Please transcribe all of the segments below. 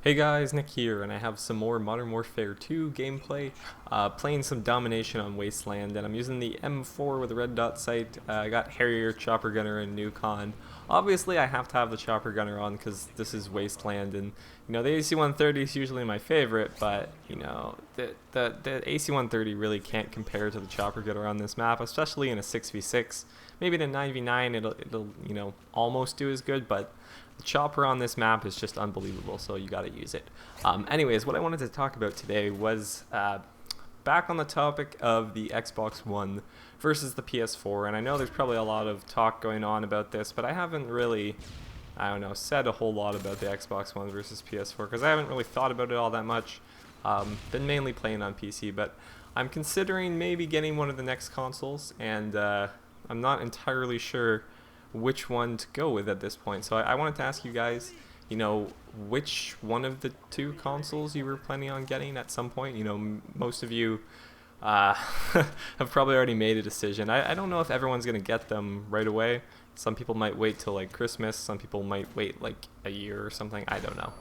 Hey guys, Nick here, and I have some more Modern Warfare 2 gameplay, playing some Domination on Wasteland, and I'm using the M4 with a red dot sight. I got Harrier, Chopper Gunner, and Nuke on. Obviously, I have to have the Chopper Gunner on because this is Wasteland, and the AC-130 is usually my favorite, but the AC-130 really can't compare to the Chopper Gunner on this map, especially in a 6v6. Maybe in a 9v9 it'll almost do as good, but the chopper on this map is just unbelievable, so you gotta use it. Anyways, what I wanted to talk about today was back on the topic of the Xbox One versus the PS4, and I know there's probably a lot of talk going on about this, but I haven't really, said a whole lot about the Xbox One versus PS4 because I haven't really thought about it all that much. Been mainly playing on PC, but I'm considering maybe getting one of the next consoles, and I'm not entirely sure which one to go with at this point. So I wanted to ask you guys, which one of the two consoles you were planning on getting at some point. Most of you have probably already made a decision. I don't know if everyone's going to get them right away. Some people might wait till like Christmas. Some people might wait like a year or something. I don't know.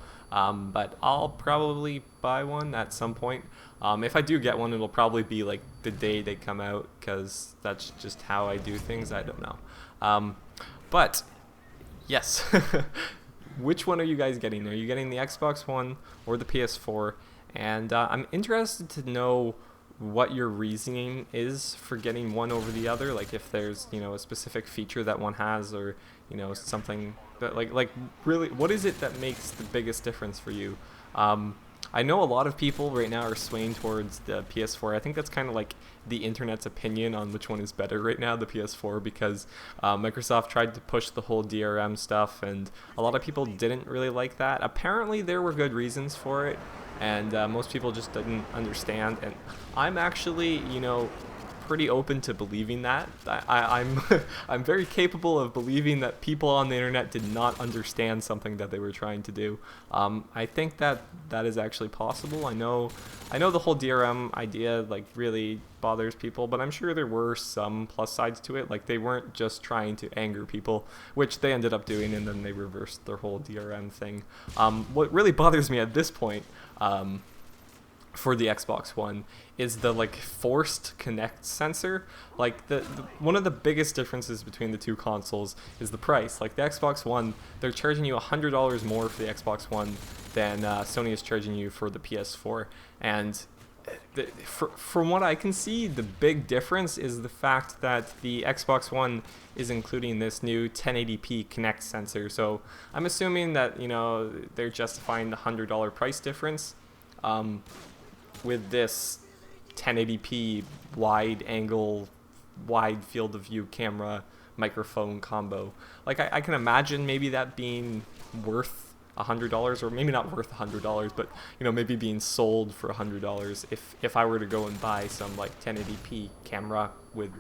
But I'll probably buy one at some point. If I do get one, it'll probably be like the day they come out because that's just how I do things. I don't know. But yes, which one are you guys getting? Are you getting the Xbox One or the PS4? And I'm interested to know what your reasoning is for getting one over the other. Like if there's a specific feature that one has, or something that like really, what is it that makes the biggest difference for you? I know a lot of people right now are swaying towards the PS4. I think that's kind of like the internet's opinion on which one is better right now, the PS4, because Microsoft tried to push the whole DRM stuff, and a lot of people didn't really like that. Apparently there were good reasons for it, and most people just didn't understand, and I'm actually, pretty open to believing that. I'm I'm very capable of believing that people on the internet did not understand something that they were trying to do. I think that is actually possible. I know the whole DRM idea like really bothers people, but I'm sure there were some plus sides to it. Like they weren't just trying to anger people, which they ended up doing, and then they reversed their whole DRM thing. What really bothers me at this point, for the Xbox One, is the like forced Kinect sensor. Like the one of the biggest differences between the two consoles is the price. Like the Xbox One, they're charging you $100 more for the Xbox One than Sony is charging you for the PS4. And from what I can see, the big difference is the fact that the Xbox One is including this new 1080p Kinect sensor. So I'm assuming that they're justifying the $100 price difference with this 1080p wide angle, wide field of view camera microphone combo. Like I can imagine maybe that being worth $100, or maybe not worth $100, but maybe being sold for $100 if I were to go and buy some like 1080p camera with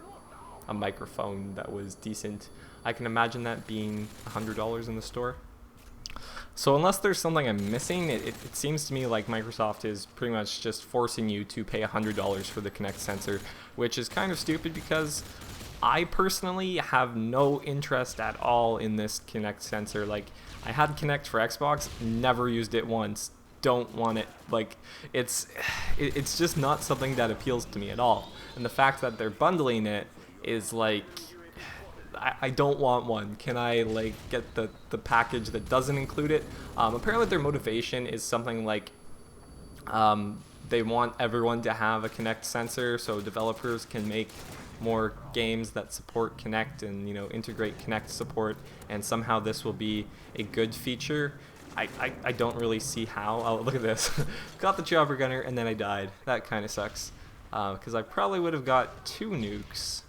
a microphone that was decent. I can imagine that being $100 in the store. So unless there's something I'm missing, it seems to me like Microsoft is pretty much just forcing you to pay $100 for the Kinect sensor, which is kind of stupid because I personally have no interest at all in this Kinect sensor. Like, I had Kinect for Xbox, never used it once, don't want it. Like, it's just not something that appeals to me at all. And the fact that they're bundling it is like, I don't want one. Can I like get the package that doesn't include it? Apparently their motivation is something like they want everyone to have a Kinect sensor so developers can make more games that support Kinect and integrate Kinect support, and somehow this will be a good feature. I don't really see how. Oh, look at this. Got the Chopper Gunner and then I died. That kind of sucks because I probably would have got 2 nukes.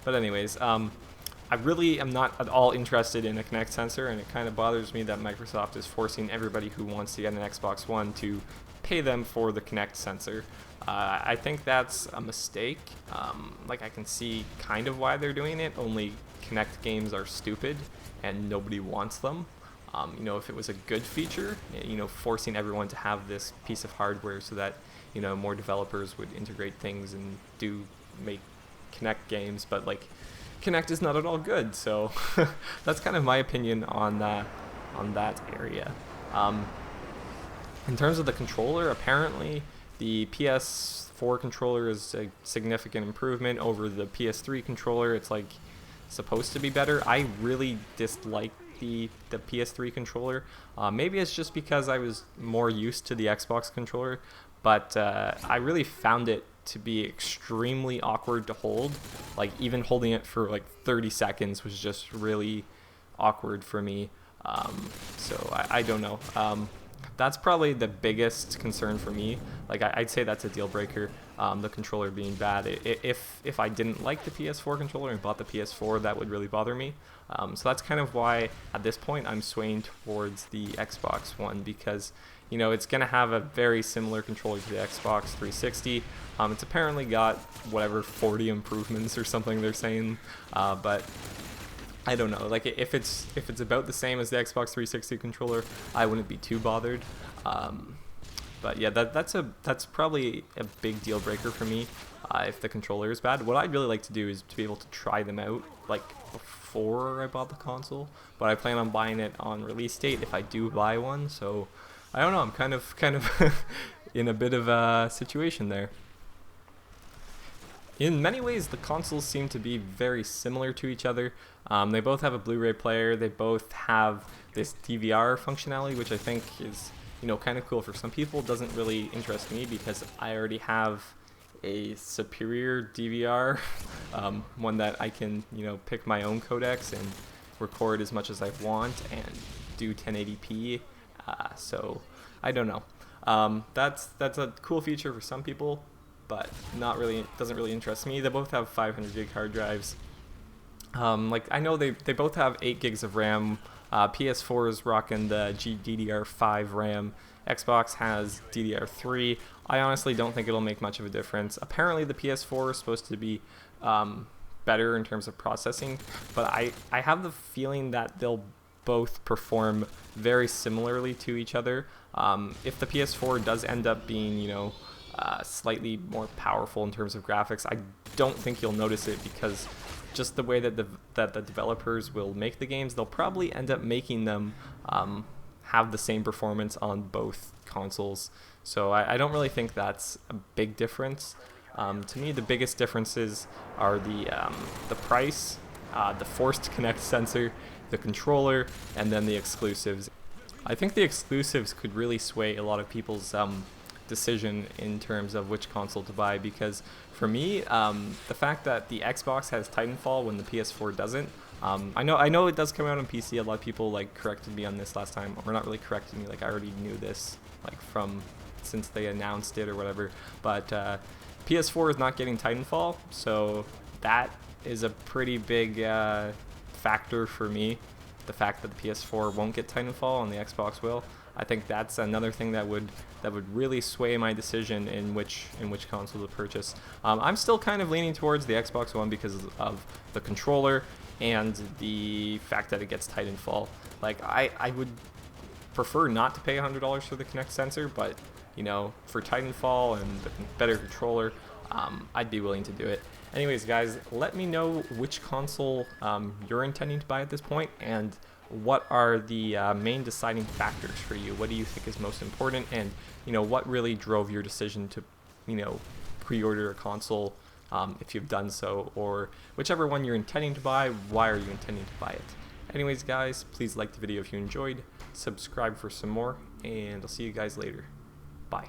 But anyways, I really am not at all interested in a Kinect sensor, and it kind of bothers me that Microsoft is forcing everybody who wants to get an Xbox One to pay them for the Kinect sensor. I think that's a mistake. Like I can see kind of why they're doing it, only Kinect games are stupid and nobody wants them. If it was a good feature, forcing everyone to have this piece of hardware so that, more developers would integrate things and do make Kinect games, but like Kinect is not at all good. So that's kind of my opinion on that area. In terms of the controller, apparently the PS4 controller is a significant improvement over the PS3 controller. It's like supposed to be better. I really dislike the PS3 controller. Maybe it's just because I was more used to the Xbox controller, but I really found it to be extremely awkward to hold. Like even holding it for like 30 seconds was just really awkward for me. So I don't know. That's probably the biggest concern for me. Like I'd say that's a deal breaker. The controller being bad. If I didn't like the PS4 controller and bought the PS4, that would really bother me. So that's kind of why at this point I'm swaying towards the Xbox One, because you know it's gonna have a very similar controller to the Xbox 360. It's apparently got whatever 40 improvements or something they're saying, but I don't know. Like if it's about the same as the Xbox 360 controller, I wouldn't be too bothered. But yeah, that's probably a big deal breaker for me if the controller is bad. What I'd really like to do is to be able to try them out like before I bought the console, but I plan on buying it on release date if I do buy one. So I don't know. I'm kind of in a bit of a situation there. In many ways, the consoles seem to be very similar to each other. They both have a Blu-ray player. They both have this DVR functionality, which I think is, you know, kind of cool for some people. It doesn't really interest me because I already have a superior DVR, one that I can, you know, pick my own codecs and record as much as I want and do 1080p. So I don't know. That's a cool feature for some people, but not really, doesn't really interest me. They both have 500 gig hard drives. Like I know they both have 8 gigs of RAM. PS4 is rocking the GDDR5 RAM. Xbox has DDR3. I honestly don't think it'll make much of a difference. Apparently the PS4 is supposed to be better in terms of processing, but I have the feeling that they'll both perform very similarly to each other. If the PS4 does end up being, you know, slightly more powerful in terms of graphics, I don't think you'll notice it, because just the way that the developers will make the games, they'll probably end up making them have the same performance on both consoles. So I don't really think that's a big difference. To me, the biggest differences are the price, the forced connect sensor, the controller, and then the exclusives. I think the exclusives could really sway a lot of people's decision in terms of which console to buy, because for me, the fact that the Xbox has Titanfall when the PS4 doesn't, I know it does come out on PC. A lot of people like corrected me on this last time, or not really corrected me, like I already knew this like from since they announced it or whatever, but PS4 is not getting Titanfall, so that is a pretty big factor for me. The fact that the PS4 won't get Titanfall and the Xbox will, I think that's another thing that would really sway my decision in which console to purchase. I'm still kind of leaning towards the Xbox One because of the controller and the fact that it gets Titanfall. Like I would prefer not to pay $100 for the Kinect sensor, but you know, for Titanfall and the better controller, I'd be willing to do it. Anyways, guys, let me know which console you're intending to buy at this point, and what are the main deciding factors for you. What do you think is most important, and you know, what really drove your decision to, you know, pre-order a console, if you've done so, or whichever one you're intending to buy, why are you intending to buy it? Anyways, guys, please like the video if you enjoyed, subscribe for some more, and I'll see you guys later. Bye.